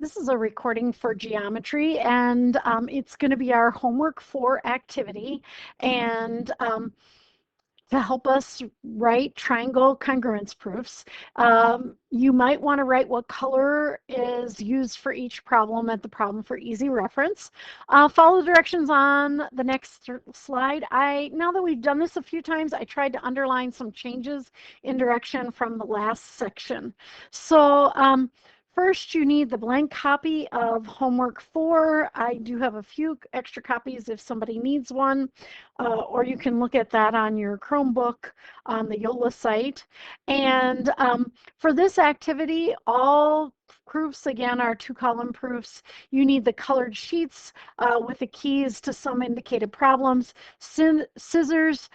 This is a recording for geometry, and it's going to be our homework 4 activity. And to help us write triangle congruence proofs, you might want to write what color is used for each problem at the problem for easy reference. Follow the directions on the next slide. Now that we've done this a few times, I tried to underline some changes in direction from the last section. So first, you need the blank copy of homework 4. I do have a few extra copies if somebody needs one, or you can look at that on your Chromebook on the YOLA site. And for this activity, all proofs, again, are 2-column proofs. You need the colored sheets with the keys to some indicated problems, scissors,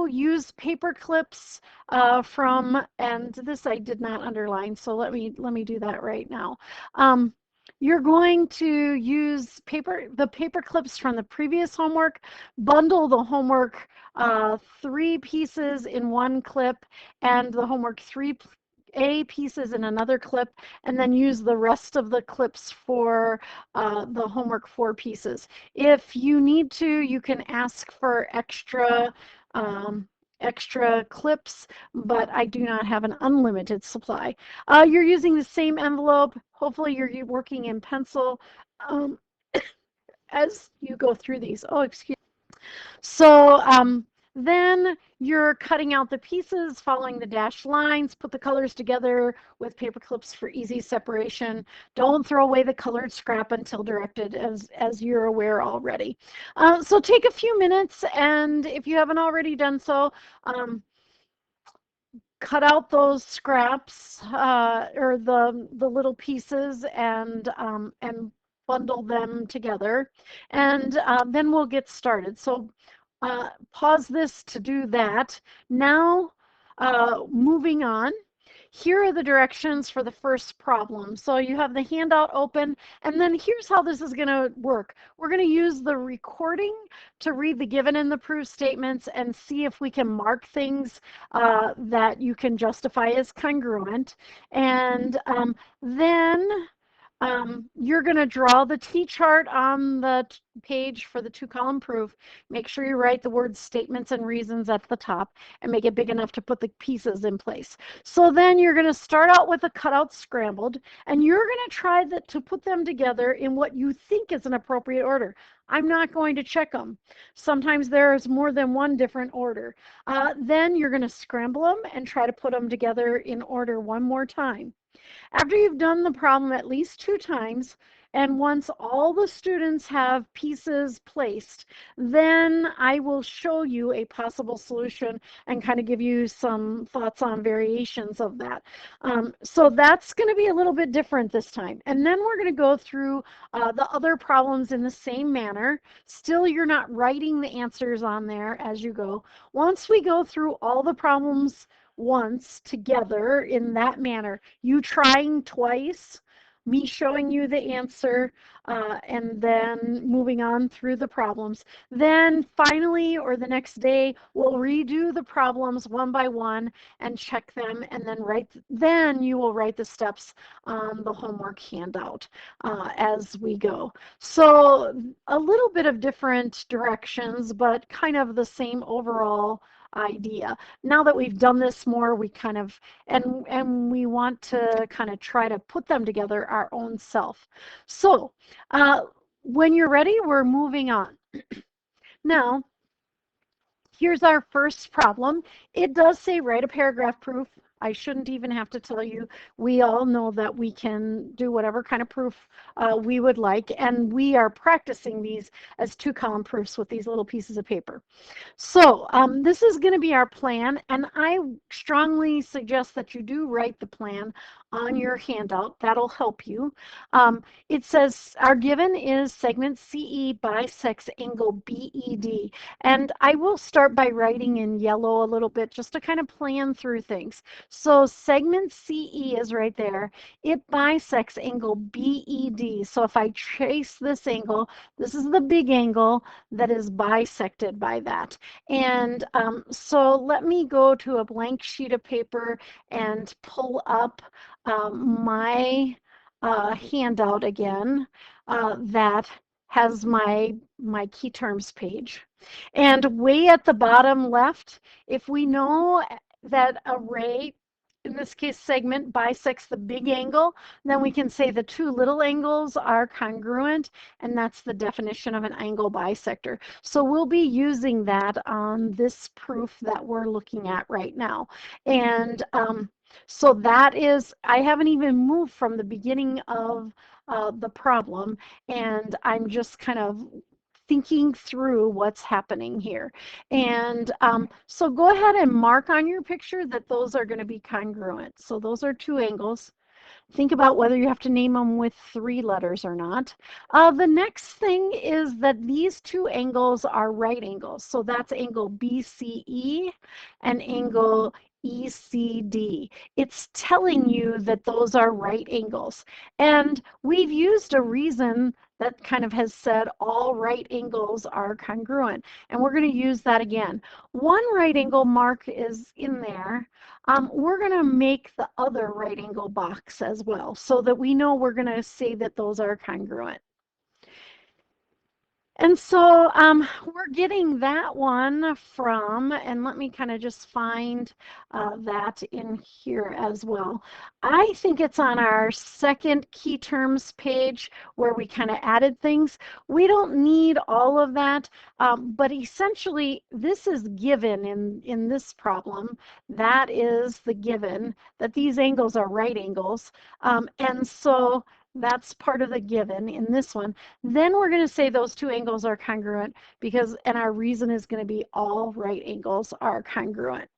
use paper clips and this I did not underline, so let me do that right now. You're going to use the paper clips from the previous homework, bundle the homework 3 pieces in one clip and the homework 3A pieces in another clip, and then use the rest of the clips for the homework 4 pieces. If you need to, you can ask for extra clips, but I do not have an unlimited supply. You're using the same envelope. Hopefully you're working in pencil as you go through these. Oh, excuse me. So then you're cutting out the pieces, following the dashed lines, put the colors together with paper clips for easy separation. Don't throw away the colored scrap until directed, as you're aware already. So take a few minutes, and if you haven't already done so, cut out those scraps or the little pieces and bundle them together, and then we'll get started. So pause this to do that. Now, moving on. Here are the directions for the first problem. So you have the handout open, and then here's how this is going to work. We're going to use the recording to read the given and the proof statements and see if we can mark things that you can justify as congruent. And then you're going to draw the T-chart on the page for the 2-column proof. Make sure you write the words statements and reasons at the top and make it big enough to put the pieces in place. So then you're going to start out with a cutout scrambled, and you're going to try to put them together in what you think is an appropriate order. I'm not going to check them. Sometimes there's more than one different order. Then you're going to scramble them and try to put them together in order one more time. After you've done the problem at least 2 times, and once all the students have pieces placed, then I will show you a possible solution and kind of give you some thoughts on variations of that. So that's going to be a little bit different this time. And then we're going to go through the other problems in the same manner. Still, you're not writing the answers on there as you go. Once we go through all the problems once together in that manner, you trying twice, me showing you the answer, and then moving on through the problems. Then finally, or the next day, we'll redo the problems one by one and check them, and then you will write the steps on the homework handout as we go. So a little bit of different directions, but kind of the same overall idea. Now that we've done this more, we kind of, and we want to kind of try to put them together our own self. So when you're ready, we're moving on. Now, here's our first problem. It does say write a paragraph proof. I shouldn't even have to tell you. We all know that we can do whatever kind of proof we would like, and we are practicing these as 2-column proofs with these little pieces of paper. So this is going to be our plan, and I strongly suggest that you do write the plan on your handout. That'll help you. It says our given is segment CE bisects angle BED, and I will start by writing in yellow a little bit just to kind of plan through things. So segment CE is right there. It bisects angle BED. So if I trace this angle, this is the big angle that is bisected by that. And so let me go to a blank sheet of paper and pull up my handout again that has my key terms page. And way at the bottom left, if we know that array, in this case segment, bisects the big angle, then we can say the two little angles are congruent, and that's the definition of an angle bisector. So we'll be using that on this proof that we're looking at right now. And so that is, I haven't even moved from the beginning of the problem, and I'm just kind of thinking through what's happening here. And so go ahead and mark on your picture that those are going to be congruent. So those are two angles. Think about whether you have to name them with 3 letters or not. The next thing is that these two angles are right angles. So that's angle BCE and angle ECD. It's telling you that those are right angles. And we've used a reason that kind of has said all right angles are congruent. And we're going to use that again. One right angle mark is in there. We're going to make the other right angle box as well so that we know we're going to say that those are congruent. And so we're getting that one from, and let me kind of just find that in here as well. I think it's on our second key terms page where we kind of added things. We don't need all of that, but essentially this is given in this problem. That is the given, that these angles are right angles. And so that's part of the given in this one. Then we're going to say those two angles are congruent because, and our reason is going to be all right angles are congruent.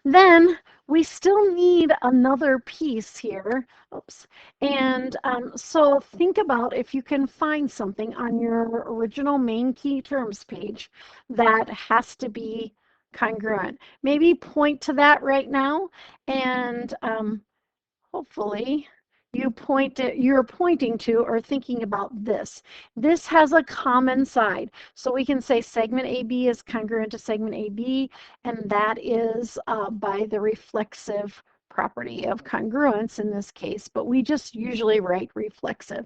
Then we still need another piece here. Oops. And so think about if you can find something on your original main key terms page that has to be congruent. Maybe point to that right now, and hopefully you're pointing to or thinking about this. This has a common side. So we can say segment AB is congruent to segment AB, and that is by the reflexive property of congruence in this case, but we just usually write reflexive.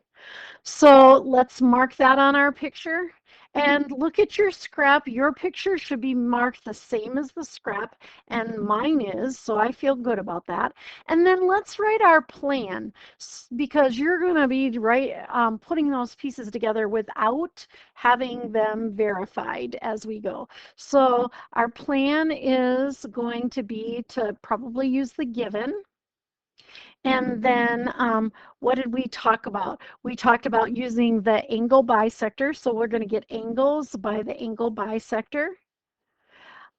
So let's mark that on our picture and look at your scrap. Your picture should be marked the same as the scrap, and mine is, so I feel good about that. And then let's write our plan, because you're going to be putting those pieces together without having them verified as we go. So our plan is going to be to probably use the given. And then what did we talk about? We talked about using the angle bisector. So we're going to get angles by the angle bisector.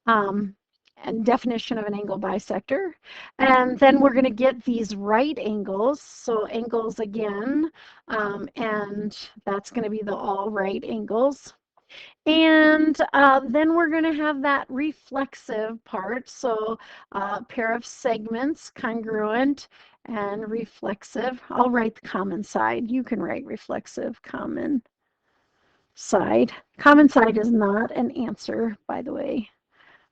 And definition of an angle bisector. And then we're going to get these right angles. So angles again, and that's going to be the all right angles. And then we're going to have that reflexive part. So pair of segments, congruent and reflexive. I'll write the common side. You can write reflexive, common side. Common side is not an answer, by the way,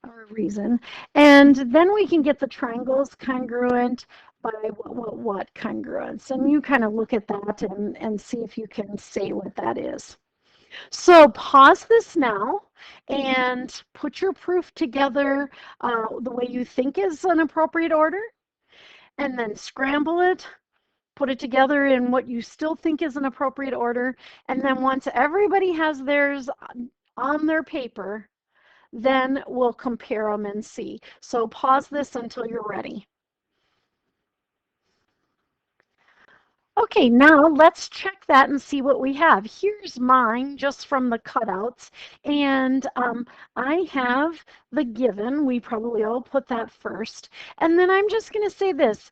or a reason. And then we can get the triangles congruent by what congruence. And you kind of look at that and see if you can say what that is. So pause this now and put your proof together the way you think is an appropriate order, and then scramble it, put it together in what you still think is an appropriate order, and then once everybody has theirs on their paper, then we'll compare them and see. So pause this until you're ready. Okay, now let's check that and see what we have. Here's mine just from the cutouts, and I have the given. We probably all put that first. And then I'm just going to say this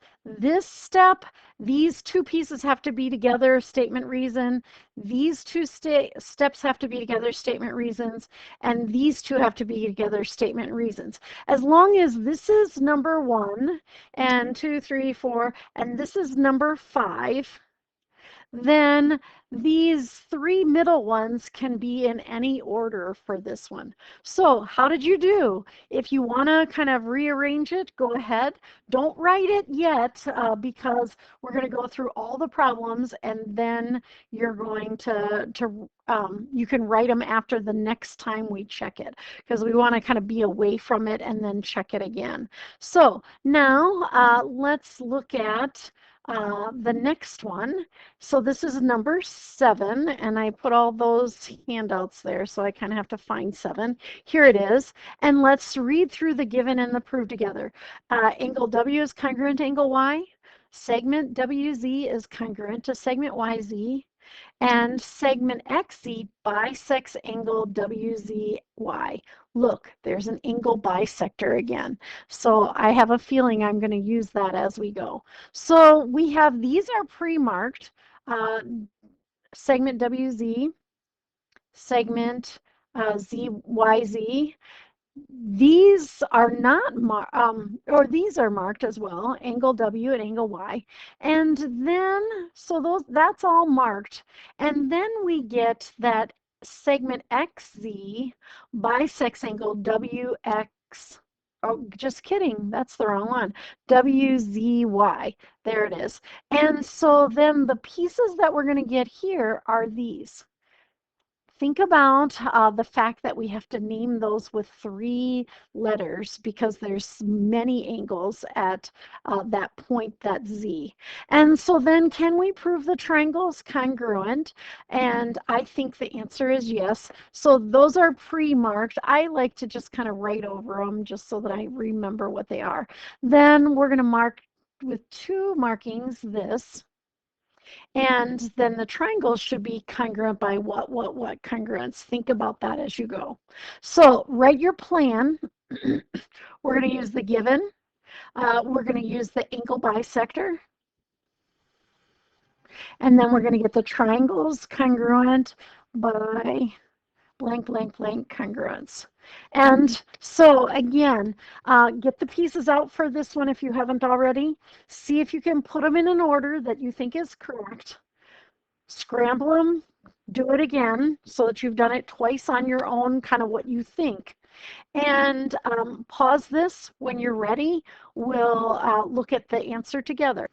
step, these two pieces have to be together, statement reason. These two steps have to be together, statement reasons. And these two have to be together, statement reasons. As long as this is number 1 and 2, 3, 4, and this is number 5, then these three middle ones can be in any order for this one. So how did you do? If you want to kind of rearrange it, go ahead. Don't write it yet because we're going to go through all the problems and then you're going to you can write them after the next time we check it because we want to kind of be away from it and then check it again. So now let's look at the next one. So this is number 7, and I put all those handouts there, so I kind of have to find 7. Here it is, and let's read through the given and the prove together. Angle W is congruent to angle Y. Segment WZ is congruent to segment YZ. And segment XZ bisects angle WZY. Look, there's an angle bisector again. So I have a feeling I'm going to use that as we go. So we have, these are pre-marked, segment WZ, segment ZYZ. These are not or these are marked as well, angle W and angle Y. And then, so that's all marked. And then we get that segment XZ bisects angle WX. Oh, just kidding, that's the wrong one. WZY, there it is. And so then the pieces that we're going to get here are these. Think about the fact that we have to name those with 3 letters because there's many angles at that point, that Z. And so then can we prove the triangle is congruent? And I think the answer is yes. So those are pre-marked. I like to just kind of write over them just so that I remember what they are. Then we're going to mark with 2 markings this. And then the triangles should be congruent by what congruence. Think about that as you go. So write your plan. We're going to use the given. We're going to use the angle bisector. And then we're going to get the triangles congruent by blank, blank, blank congruence. And so again, get the pieces out for this one if you haven't already. See if you can put them in an order that you think is correct. Scramble them, do it again so that you've done it twice on your own, kind of what you think. And pause this when you're ready. We'll look at the answer together.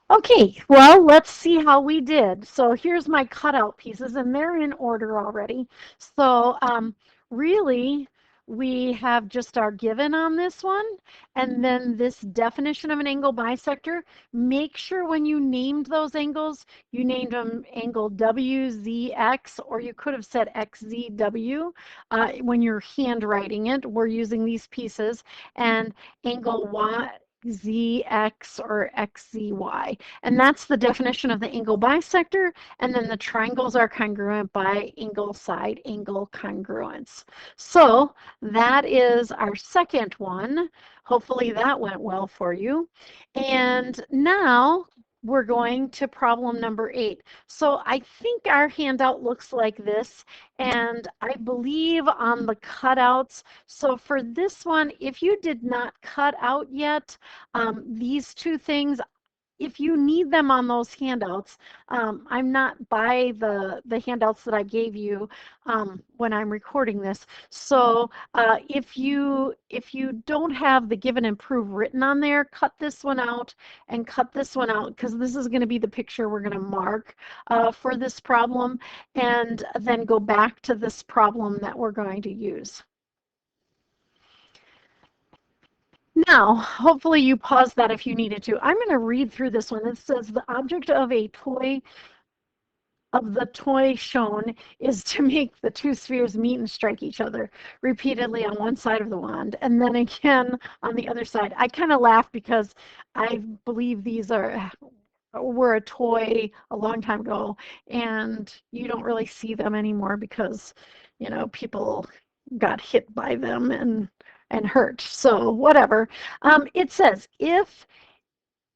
Okay, well, let's see how we did. So here's my cutout pieces, and they're in order already. So really, we have just our given on this one, and then this definition of an angle bisector. Make sure when you named those angles, you named them angle WZX, or you could have said XZW. When you're handwriting it, we're using these pieces, and angle Y. ZX or XZY. And that's the definition of the angle bisector. And then the triangles are congruent by angle side angle congruence. So that is our second one. Hopefully that went well for you. And now we're going to problem number 8. So I think our handout looks like this, and I believe on the cutouts. So for this one, if you did not cut out yet, these 2 things, if you need them on those handouts, I'm not by the handouts that I gave you when I'm recording this. So if you don't have the given and prove written on there, cut this one out and cut this one out because this is going to be the picture we're going to mark for this problem, and then go back to this problem that we're going to use. Now, hopefully you paused that if you needed to. I'm going to read through this one. It says the object of the toy shown is to make the 2 spheres meet and strike each other repeatedly on one side of the wand and then again on the other side. I kind of laugh because I believe these were a toy a long time ago, and you don't really see them anymore because, you know, people got hit by them and hurt. So whatever. It says if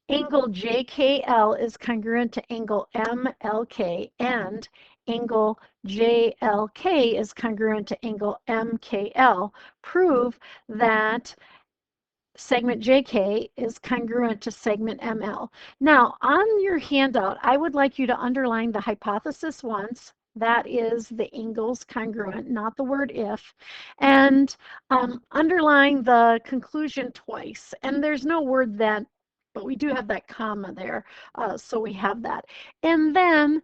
angle JKL is congruent to angle MLK and angle JLK is congruent to angle MKL, prove that segment JK is congruent to segment ML. Now, on your handout, I would like you to underline the hypothesis once. That is the angles congruent, not the word if. And underline the conclusion twice. And there's no word then, but we do have that comma there, so we have that. And then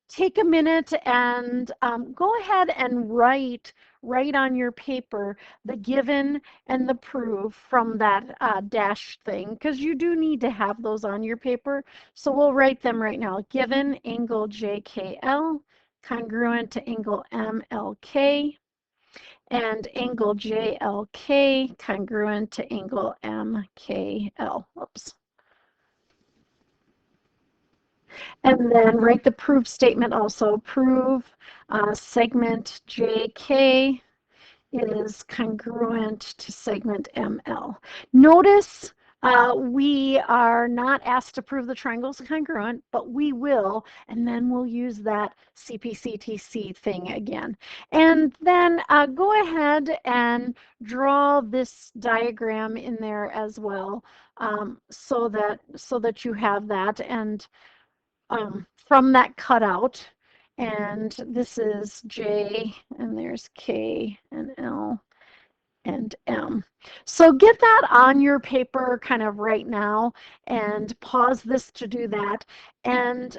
take a minute and go ahead and write on your paper the given and the proof from that dash thing, because you do need to have those on your paper. So we'll write them right now. Given angle JKL congruent to angle MLK, and angle JLK congruent to angle MKL. Oops. And then write the proof statement also. Prove segment JK is congruent to segment ML. Notice we are not asked to prove the triangles congruent, but we will, and then we'll use that CPCTC thing again. And then go ahead and draw this diagram in there as well, so that you have that, and from that cutout. And this is J, and there's K and L and M. So get that on your paper kind of right now, and pause this to do that. And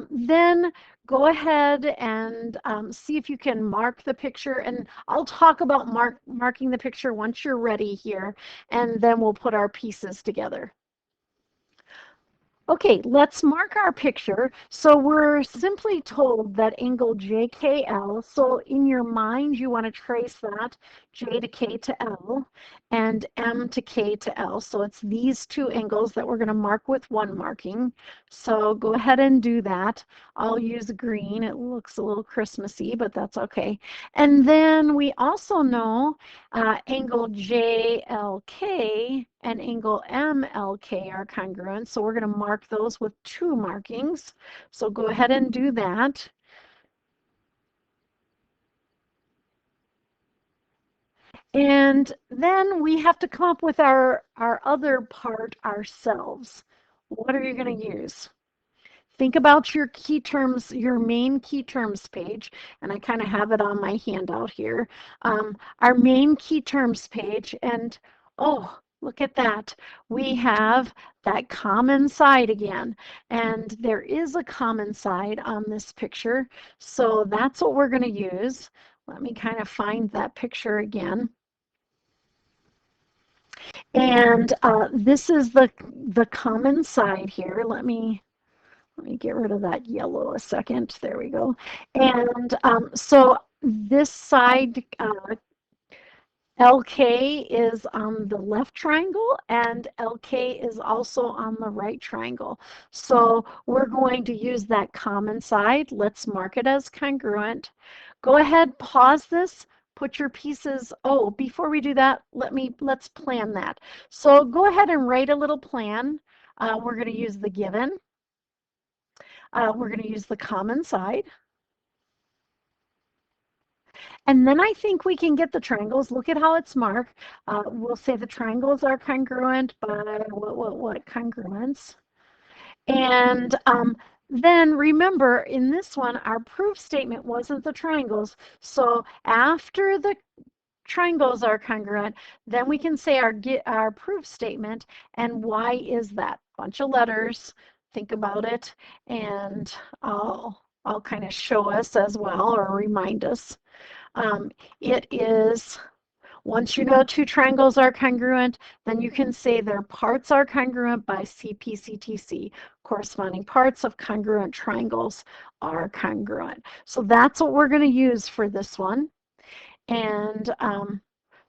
then go ahead and see if you can mark the picture. And I'll talk about marking the picture once you're ready here, and then we'll put our pieces together. Okay, let's mark our picture. So we're simply told that angle JKL, so in your mind you want to trace that J to K to L and M to K to L. So it's these two angles that we're going to mark with one marking. So go ahead and do that. I'll use green. It looks a little Christmassy, but that's okay. And then we also know angle JLK and angle MLK are congruent, so we're going to mark those with two markings. So go ahead and do that. And then we have to come up with our other part ourselves. What are you going to use? Think about your key terms, your main key terms page, and I kind of have it on my handout here. Our main key terms page, and oh, look at that. We have that common side again, and there is a common side on this picture, so that's what we're going to use. Let me kind of find that picture again. And this is the common side here. Let me get rid of that yellow a second. There we go. And so this side, LK is on the left triangle and LK is also on the right triangle. So we're going to use that common side. Let's mark it as congruent. Go ahead, pause this, put your pieces. Oh, before we do that, let's plan that. So go ahead and write a little plan. We're going to use the given. We're going to use the common side. And then I think we can get the triangles. Look at how it's marked. We'll say the triangles are congruent by what congruence. And then remember, in this one, our proof statement wasn't the triangles. So after the triangles are congruent, then we can say our proof statement. And why is that? Bunch of letters. Think about it, and I'll kind of show us as well, or remind us. It is, once you know two triangles are congruent, then you can say their parts are congruent by CPCTC. Corresponding parts of congruent triangles are congruent. So that's what we're going to use for this one. And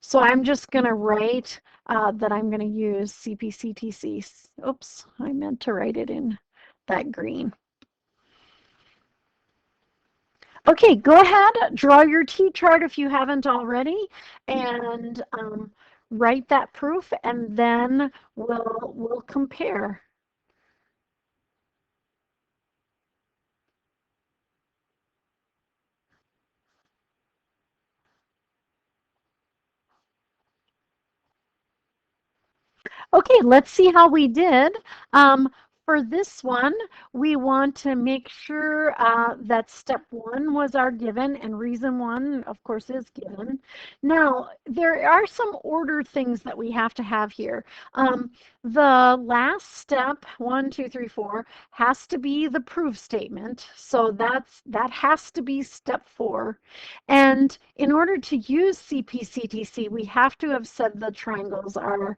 so I'm just going to write that I'm going to use CPCTC. Oops, I meant to write it in that green. Okay, go ahead, draw your T-chart if you haven't already, and write that proof, and then we'll compare. Okay, let's see how we did. Um, for this one, we want to make sure that step one was our given, and reason one, of course, is given. Now, there are some order things that we have to have here. The last step, 1, 2, 3, 4, has to be the proof statement. So that has to be step 4. And in order to use CPCTC, we have to have said the triangles are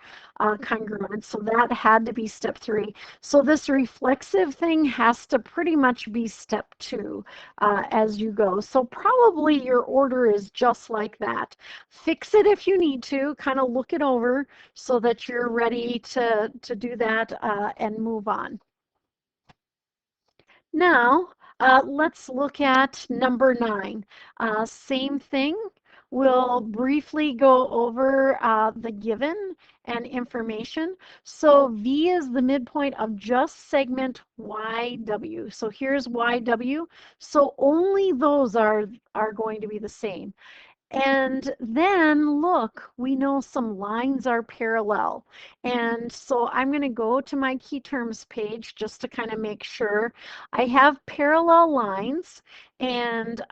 congruent. So that had to be step 3. So this reflexive thing has to pretty much be step 2 as you go. So probably your order is just like that. Fix it if you need to, kind of look it over so that you're ready to do that and move on. Now, let's look at number 9. Same thing. We'll briefly go over the given and information. So V is the midpoint of just segment YW. So here's YW. So only those are going to be the same. And then look, we know some lines are parallel. And so I'm going to go to my key terms page just to kind of make sure I have parallel lines. And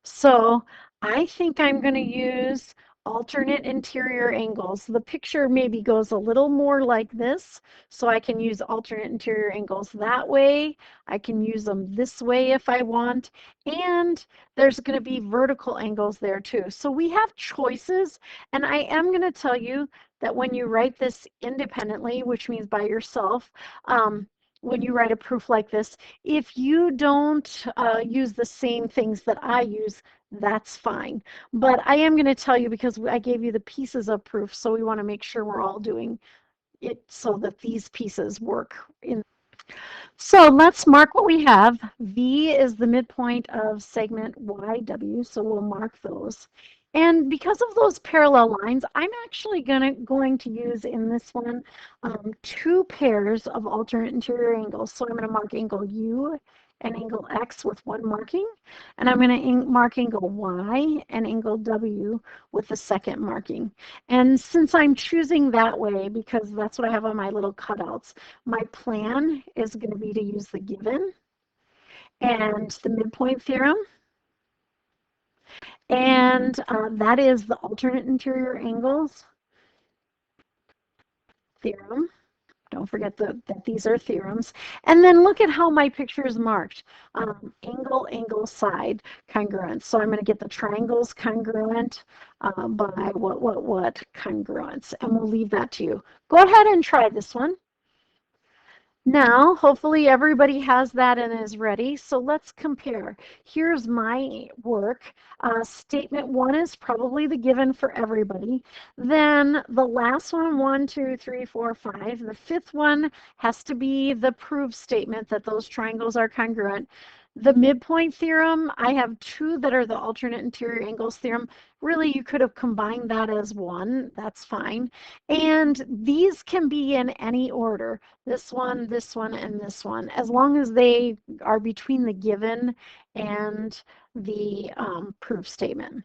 so I think I'm going to use alternate interior angles. The picture maybe goes a little more like this, so I can use alternate interior angles that way. I can use them this way if I want, and there's going to be vertical angles there too. So we have choices, and I am going to tell you that when you write this independently, which means by yourself, when you write a proof like this, if you don't use the same things that I use, that's fine. But I am going to tell you because I gave you the pieces of proof, so we want to make sure we're all doing it so that these pieces work in. So let's mark what we have. V is the midpoint of segment YW, so we'll mark those. And because of those parallel lines, I'm actually going to use in this one 2 pairs of alternate interior angles. So I'm going to mark angle U and angle X with one marking, and I'm going to mark angle Y and angle W with the second marking. And since I'm choosing that way, because that's what I have on my little cutouts, my plan is going to be to use the given and the midpoint theorem, and that is the alternate interior angles theorem. Don't forget that these are theorems. And then look at how my picture is marked. Angle, angle, side, congruent. So I'm going to get the triangles congruent by what congruence. And we'll leave that to you. Go ahead and try this one. Now, hopefully everybody has that and is ready. So let's compare. Here's my work. Statement 1 is probably the given for everybody. Then the last one, 1, 2, 3, 4, 5. The fifth one has to be the proof statement that those triangles are congruent. The midpoint theorem, I have 2 that are the alternate interior angles theorem. Really, you could have combined that as one. That's fine. And these can be in any order. This one, and this one, as long as they are between the given and the proof statement.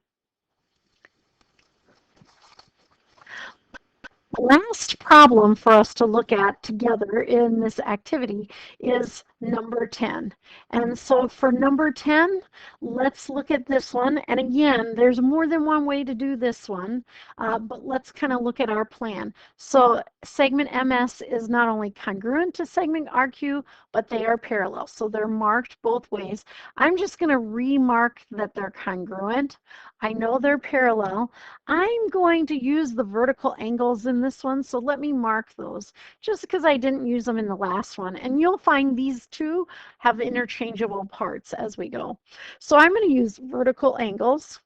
Last problem for us to look at together in this activity is number 10. And so for number 10, let's look at this one. And again, there's more than one way to do this one, but let's kind of look at our plan. So segment MS is not only congruent to segment RQ, but they are parallel. So they're marked both ways. I'm just going to remark that they're congruent. I know they're parallel. I'm going to use the vertical angles in this one, so let me mark those just because I didn't use them in the last one. And you'll find these two have interchangeable parts as we go. So I'm going to use vertical angles.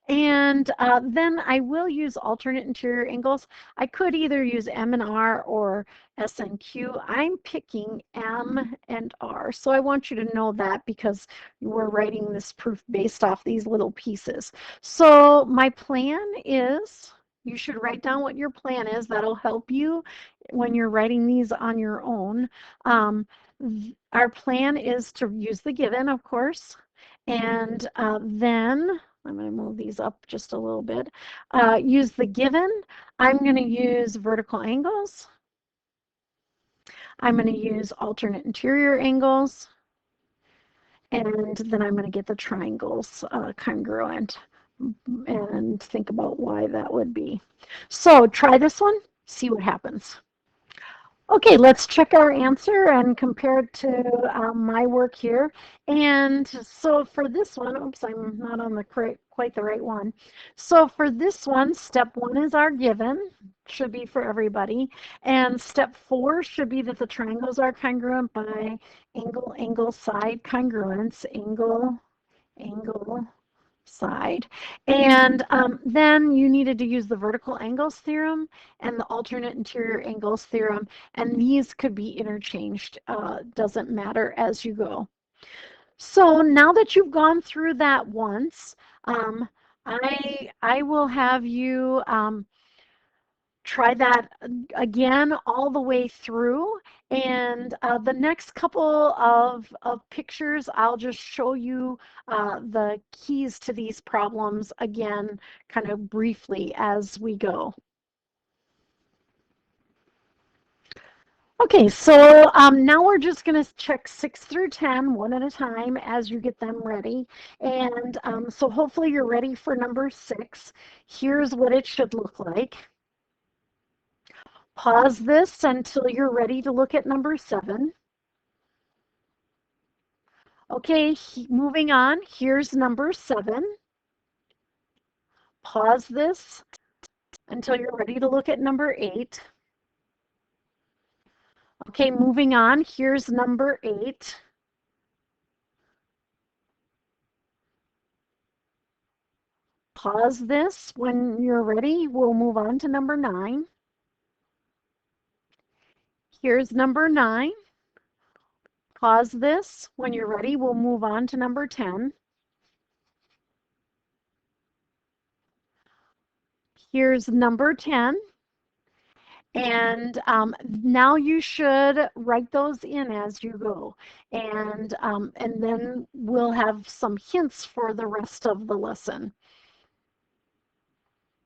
And then I will use alternate interior angles. I could either use M and R or S and Q. I'm picking M and R. So I want you to know that because we're writing this proof based off these little pieces. So my plan is, you should write down what your plan is. That'll help you when you're writing these on your own. Our plan is to use the given, of course, and then I'm going to move these up just a little bit. Use the given. I'm going to use vertical angles. I'm going to use alternate interior angles. And then I'm going to get the triangles congruent and think about why that would be. So try this one, see what happens. Okay, let's check our answer and compare it to my work here. And so for this one, oops, I'm not on the quite the right one. So for this one, step 1 is our given, should be for everybody. And step 4 should be that the triangles are congruent by angle, angle, side congruence, angle, angle, side. And then you needed to use the vertical angles theorem and the alternate interior angles theorem, and these could be interchanged. Doesn't matter as you go. So now that you've gone through that once, I will have you try that again all the way through, and the next couple of pictures I'll just show you the keys to these problems again kind of briefly as we go. Okay, so now we're just going to check 6 through 10 one at a time as you get them ready, and so hopefully you're ready for number 6. Here's what it should look like. Pause this until you're ready to look at number 7. Okay, moving on. Here's number 7. Pause this until you're ready to look at number 8. Okay, moving on. Here's number 8. Pause this. When you're ready, we'll move on to number 9. Here's number 9. Pause this. When you're ready, we'll move on to number 10. Here's number 10. And now you should write those in as you go. And then we'll have some hints for the rest of the lesson.